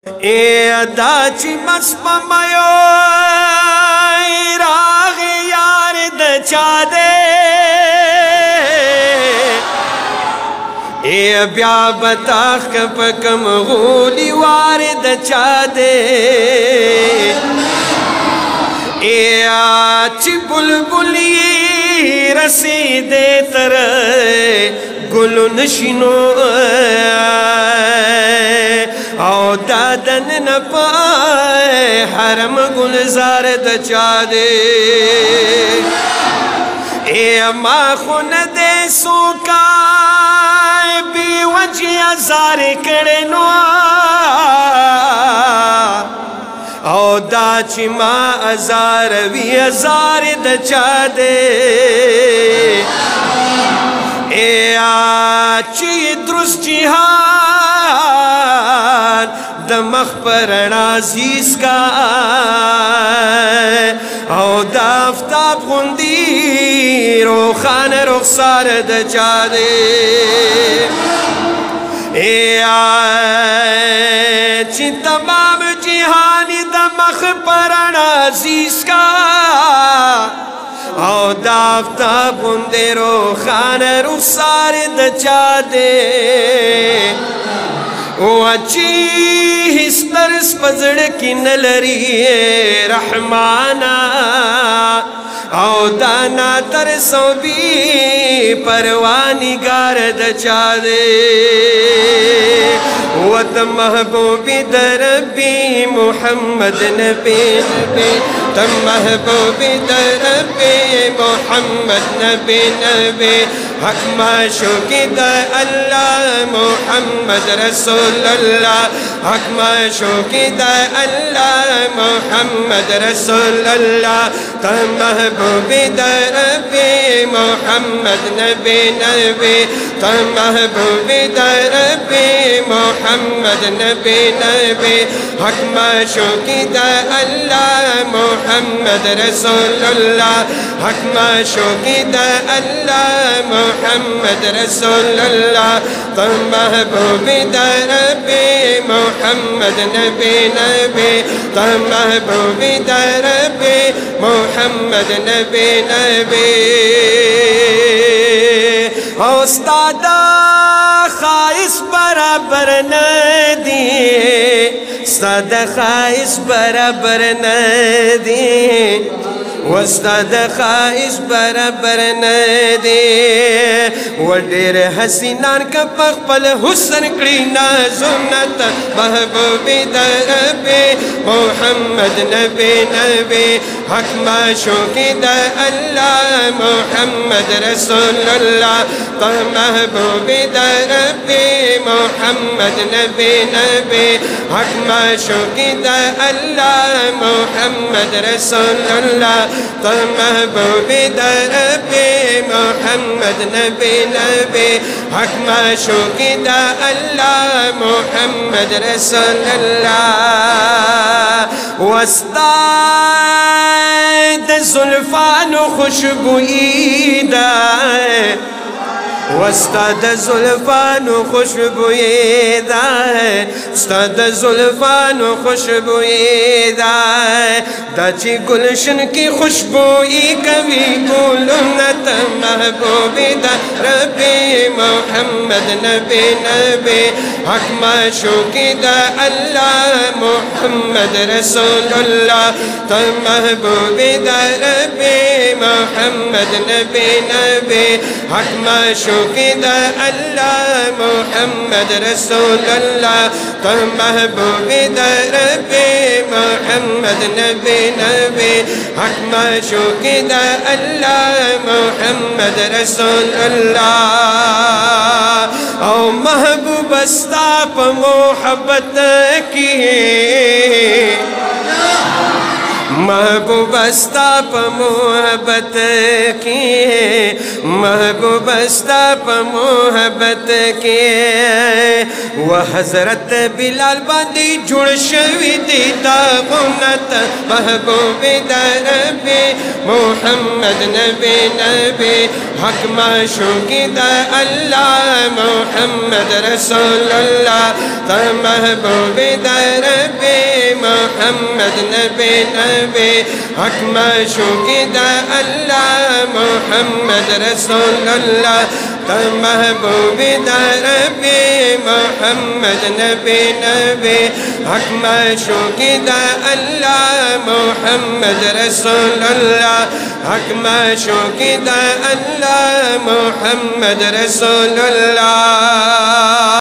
अदा ची मस्पमयो राग यार दचा दे ब्या बताख पकम गोली वार दचा दे आची बुलबुली रसीदे तर गुल नशिनो आओ दादन न पाए हरम गुलजार दचा दे अम्मा खुन दे सोका बेवजी अजार करे नो आओ दाची माँ अजार वी अजार दचा दे आची द्रुस जिहान दमख पर अजीज का आओ दाफ्ताब गुंदी रोखान रुखसार दचा दे आची तमाम जिहानी दमख पर अजीज का आओ दाफ्ता बुंदे रो खान रुसार दचा दे ओ अच्छी हिस्तर पजड़ की नलरी रहमाना आओ दाना तरसों भी परवानी गार दचा दे वत महबूबी दरबी मोहम्मद नबी नबी तम महबूबी दरबी मोहम्मद नबी नबी हक माशूकी द अल्लाह मोहम्मद रसूल अल्लाह हक माशूकी द अल्लाह मोहम्मद रसूल अल्लाह तम महबूबी दरबी मोहम्मद नबी नबी तम महबूबी दरबी मोहम्मद नबी नबी हक माशूकी द अल्लाह मोहम्मद रसूल अल्लाह हक माशूकी द अल्लाह मोहम्मद रसूल अल्लाह तम महबूबी दरबी मोहम्मद नबी नबी तम महबूबी दरबी मोहम्मद नबी नबी उस्तादा खाइस बराबर न दिए उस्ताद खाइस बराबर न दिए उस्ताद खाइस बराबर न दे वडेर हसीनान का पखपल हुस्न क्रीना सुन्नत महबूबी दरबी मोहम्मद नबी नबी हक माशूकी द अल्लाह मोहम्मद रसूल अल्लाह तम महबूबी दरबी मोहम्मद नबी नबी हक माशूकी द अल्लाह मोहम्मद रसूल अल्लाह तम महबूबी दरबी मोहम्मद नबी नबी हक माशूकी द अल्लाह मोहम्मद रसूल अल्लाह वस्ताद जुल्फान खुशबुईदा उस्ताद जुल्फान खुशबुईदा उस्ताद जुल्फान खुशबुईदा दाची गुलशन की खुशबुई कभी गुलनत महबूबी दरबी मोहम्मद नबी नबी हक माशूकी द अल्लाह मोहम्मद रसूल अल्लाह तम महबूबी दरबी मोहम्मद नबी नबी हक माशूकी द अल्लाह मोहम्मद रसूल अल्लाह तम महबूबी दरबी मोहम्मद नबी नबी हक माशूकी द अल्लाह मोहम्मद रसूल अल्लाह ओ महबूब अस्ताप मोहब्बत की महबूब अस्ताप मोहब्बत की महबूब अस्ताप मोहब्बत की वह हजरत बिलाल बांदी जुड़ शवी दीदा गुनत महबूब दरबी मोहम्मद नबी नबी हक माशूकी द अल्लाह मोहम्मद रसूल अल्लाह महबूब दरबी محمد نبي نبي حق معشوق دا الله محمد رسول الله محبوب دا ربي محمد نبي نبي حق معشوق دا الله محمد رسول الله حق معشوق دا الله محمد رسول الله.